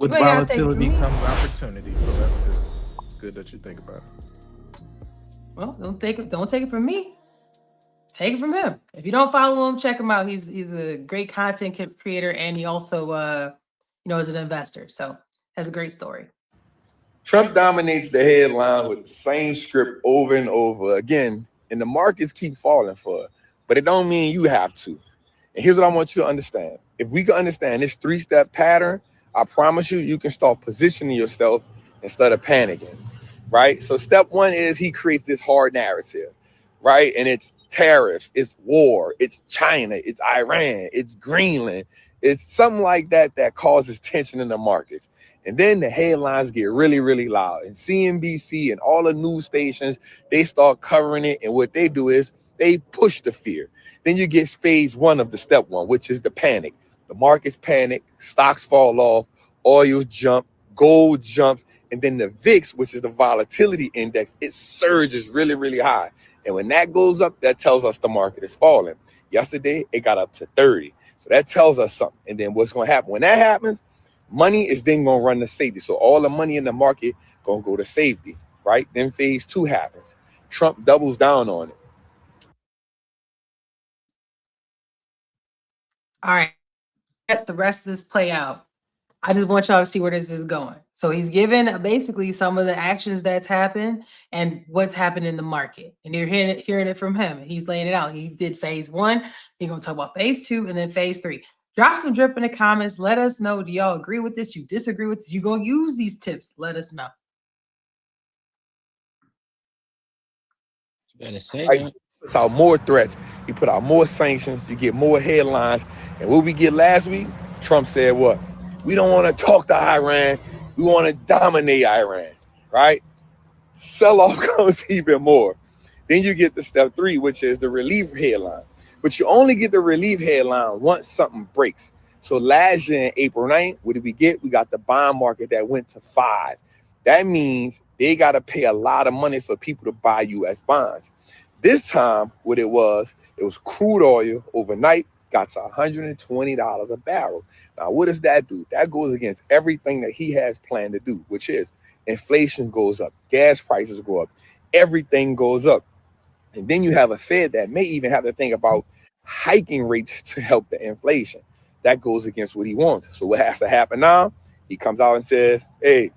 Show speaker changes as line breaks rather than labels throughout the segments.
With
You ain't gotta take it from
volatility
me.
comes opportunity, so that's good. It's good that you think about it.
Well, don't take it from me. Take it from him. If you don't follow him, check him out. He's a great content creator, and he also is an investor. So has a great story.
Trump dominates the headline with the same script over and over again, and the markets keep falling for it. But it don't mean you have to. And here's what I want you to understand. If we can understand this three-step pattern, I promise you can start positioning yourself instead of panicking, right? So step one is he creates this hard narrative, right? And it's tariffs, it's war, it's China, it's Iran, it's Greenland. It's something like that that causes tension in the markets. And then the headlines get really, really loud. And CNBC and all the news stations, they start covering it. And what they do is they push the fear. Then you get phase one of the step one, which is the panic. The markets panic, stocks fall off, oil jump, gold jumps, and then the VIX, which is the volatility index, it surges really, really high. And when that goes up, that tells us the market is falling. Yesterday, it got up to 30. So that tells us something. And then what's going to happen? When that happens, money is then going to run to safety. So all the money in the market going to go to safety, right? Then phase two happens. Trump doubles down on it.
All right. Let the rest of this play out. I just want y'all to see where this is going. So he's given basically some of the actions that's happened and what's happened in the market. And you're hearing it from him. He's laying it out. He did phase one. He's going to talk about phase two and then phase three. Drop some drip in the comments. Let us know. Do y'all agree with this? You disagree with this? You going to use these tips? Let us know.
You better say
Right.
that.
Puts out more threats. He put out more sanctions. You get more headlines. And what we get last week, Trump said what? We don't want to talk to Iran. We want to dominate Iran, right? Sell-off comes even more. Then you get the step three, which is the relief headline. But you only get the relief headline once something breaks. So last year in April 9th, what did we get? We got the bond market that went to 5. That means they got to pay a lot of money for people to buy U.S. bonds. This time, what it was crude oil overnight got to $120 a barrel. Now, what does that do? That goes against everything that he has planned to do, which is inflation goes up, gas prices go up, everything goes up. And then you have a Fed that may even have to think about hiking rates to help the inflation. That goes against what he wants. So what has to happen now? He comes out and says, hey,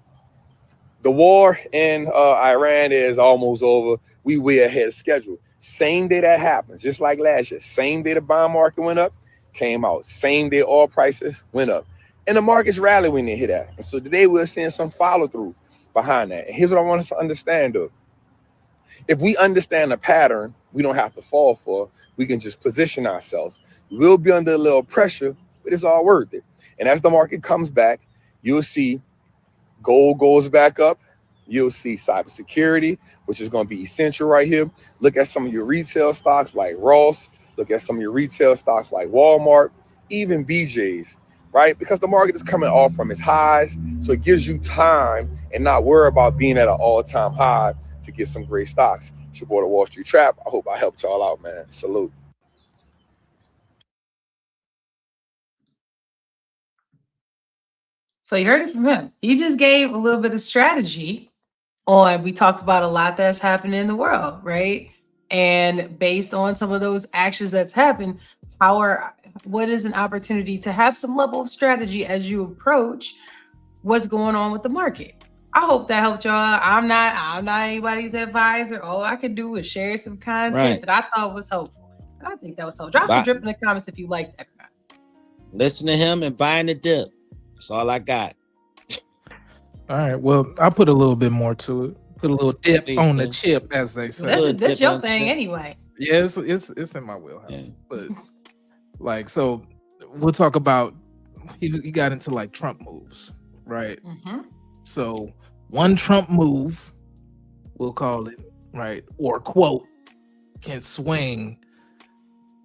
the war in Iran is almost over. We way ahead of schedule. Same day that happens, just like last year. Same day the bond market went up, came out. Same day oil prices went up. And the markets rally when they hit that. And so today we're seeing some follow through behind that. And here's what I want us to understand though. If we understand the pattern, we don't have to fall for it. We can just position ourselves. We'll be under a little pressure, but it's all worth it. And as the market comes back, you'll see gold goes back up. You'll see cybersecurity, which is going to be essential right here. Look at some of your retail stocks like Ross. Look at some of your retail stocks like Walmart, even BJ's, right? Because the market is coming off from its highs. So it gives you time and not worry about being at an all-time high to get some great stocks. It's your boy, the Wall Street Trap. I hope I helped y'all out, man. Salute.
So you heard it from him. He just gave a little bit of strategy on, we talked about a lot that's happening in the world, right? And based on some of those actions that's happened, what is an opportunity to have some level of strategy as you approach what's going on with the market? I hope that helped y'all. I'm not anybody's advisor. All I can do is share some content that I thought was helpful. And I think that was helpful. Drop some drip in the comments if you like that.
Listen to him and buying the dip. That's all I got.
All right. Well, I'll put a little bit more to it. Put a little dip on the chip, as they say.
That's your thing anyway.
Yeah, it's in my wheelhouse. Yeah. But like, so we'll talk about he got into like Trump moves, right?
Mm-hmm.
So one Trump move, we'll call it, right, or quote, can swing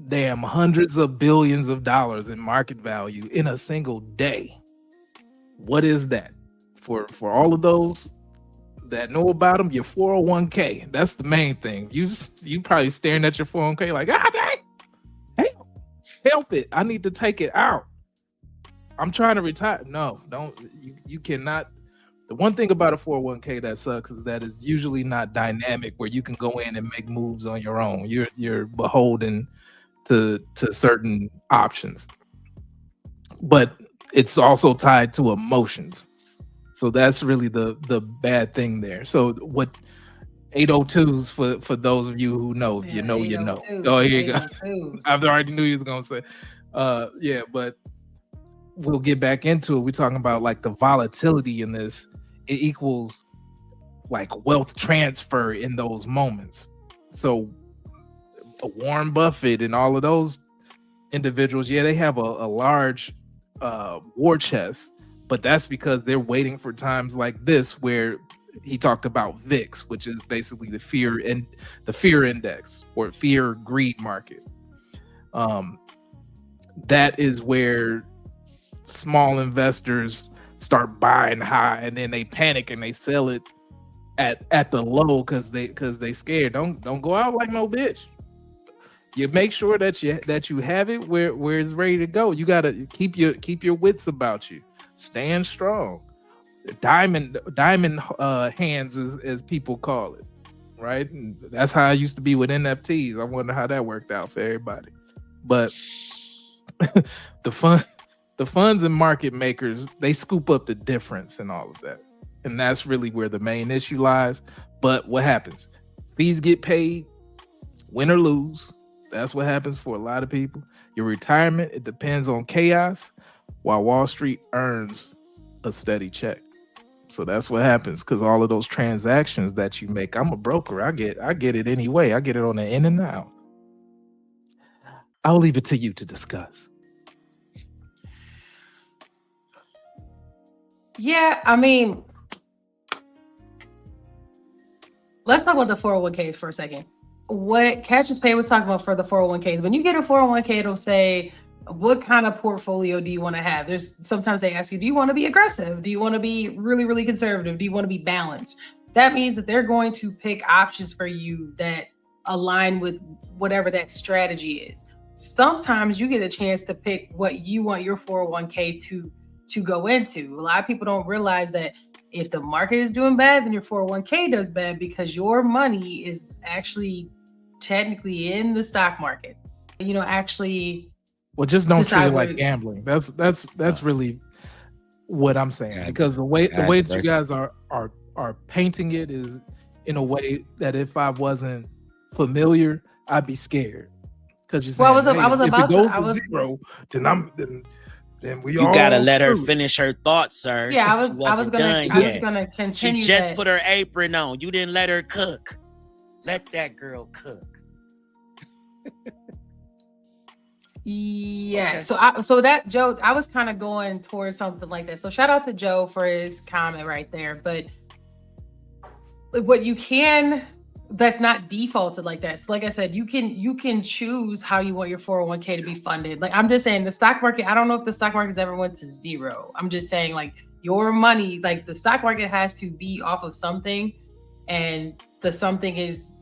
damn hundreds of billions of dollars in market value in a single day. What is that? For all of those that know about them, your 401k. That's the main thing. You probably staring at your 401k like, ah, dang, help it. I need to take it out. I'm trying to retire. No, don't. You cannot. The one thing about a 401k that sucks is that it's usually not dynamic where you can go in and make moves on your own. You're beholden to certain options, but it's also tied to emotions. So that's really the bad thing there. So what 802s for those of you who know, if you know, you know.
802s,
Oh, here you go.
802s.
I already knew you was gonna say, yeah, but we'll get back into it. We're talking about like the volatility in this. It equals like wealth transfer in those moments. So Warren Buffett and all of those individuals, yeah, they have a large war chest, but that's because they're waiting for times like this where he talked about VIX, which is basically the fear index or fear greed market. That is where small investors start buying high and then they panic and they sell it at the low because they scared. Don't go out like no bitch. You make sure that you have it where it's ready to go. You gotta keep your wits about you. Stand strong. Diamond hands as people call it, right? And that's how I used to be with NFTs. I wonder how that worked out for everybody. But the funds and market makers, they scoop up the difference and all of that. And that's really where the main issue lies. But what happens? Fees get paid, win or lose. That's what happens for a lot of people. Your retirement, it depends on chaos, while Wall Street earns a steady check. So that's what happens because all of those transactions that you make, I'm a broker. I get it anyway. I get it on the in and out. I'll leave it to you to discuss.
Yeah, I mean, let's talk about the 401ks for a second. What Cassius Pay was talking about for the 401ks, when you get a 401k, it'll say, what kind of portfolio do you want to have? There's sometimes they ask you, do you want to be aggressive? Do you want to be really, really conservative? Do you want to be balanced? That means that they're going to pick options for you that align with whatever that strategy is. Sometimes you get a chance to pick what you want your 401k to go into. A lot of people don't realize that if the market is doing bad, then your 401k does bad because your money is actually technically in the stock market. Actually.
Well, just don't treat it like gambling. That's really what I'm saying. Because the way that you guys are painting it is in a way that if I wasn't familiar, I'd be scared. Because you're saying, zero, then we all
gotta let her finish her thoughts, sir.
Yeah, I was gonna continue.
She just put her apron on. You didn't let her cook. Let that girl cook.
Yeah. Okay. So that Joe, I was kind of going towards something like that. So shout out to Joe for his comment right there. But what you can, that's not defaulted like that. So like I said, you can choose how you want your 401k to be funded. Like I'm just saying the stock market, I don't know if the stock market's ever went to zero. I'm just saying like your money, like the stock market has to be off of something, and the something is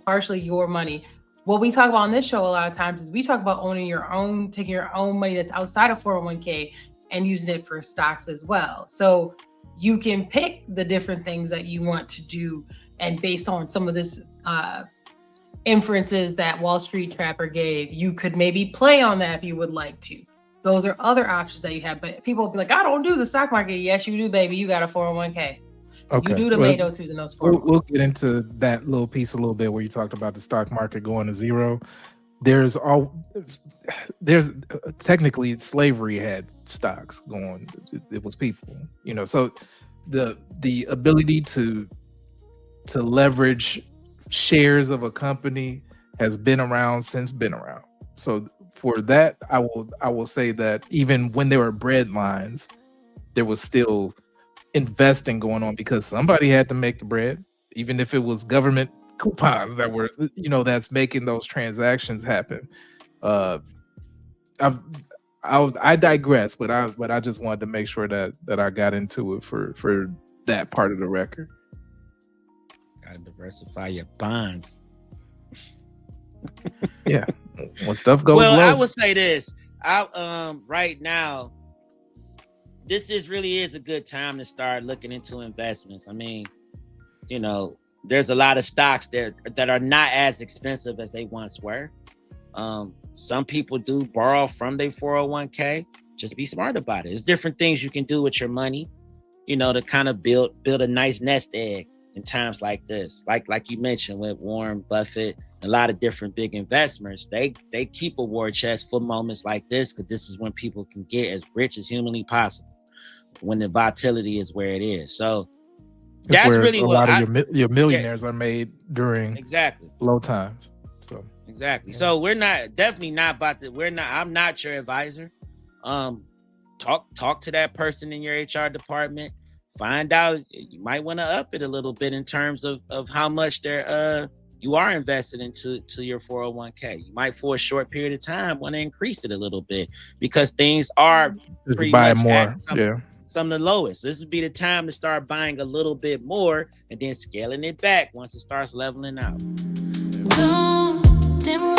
partially your money. What we talk about on this show a lot of times is we talk about owning your own, taking your own money that's outside of 401k and using it for stocks as well. So you can pick the different things that you want to do. And based on some of this inferences that Wall Street Trapper gave, you could maybe play on that if you would like to. Those are other options that you have. But people will be like, I don't do the stock market. Yes, you do, baby. You got a 401k. Okay. You do the 802s and those 401ks.
We'll get into that little piece a little bit where you talked about the stock market going to zero. There's technically slavery had stocks going. It was people, so the ability to leverage shares of a company has been around. So for that, I will say that even when there were bread lines, there was still investing going on because somebody had to make the bread, even if it was government coupons that were, that's making those transactions happen. I digress, but I just wanted to make sure that I got into it for that part of the record.
Gotta diversify your bonds.
Yeah, when stuff goes
well,
low.
I would say this. Right now, really is a good time to start looking into investments. I mean, you know, there's a lot of stocks that are not as expensive as they once were. Some people do borrow from their 401k. Just be smart about it. There's different things you can do with your money, you know, to kind of build a nice nest egg in times like this. Like you mentioned with Warren Buffett, a lot of different big investors, they keep a war chest for moments like this, because this is when people can get as rich as humanly possible, when the volatility is where it is. So
It's
that's
where
really
a
what
lot of your millionaires are made during
exactly.
low times. So
Exactly.
Yeah.
So we're definitely not about to, I'm not your advisor. Talk to that person in your HR department. Find out, you might want to up it a little bit in terms of how much you are invested into your 401k. You might, for a short period of time, want to increase it a little bit, because things are
just
pretty
buy
much
more.
at
Yeah.
some of the lowest. This would be the time to start buying a little bit more and then scaling it back once it starts leveling out.
Dim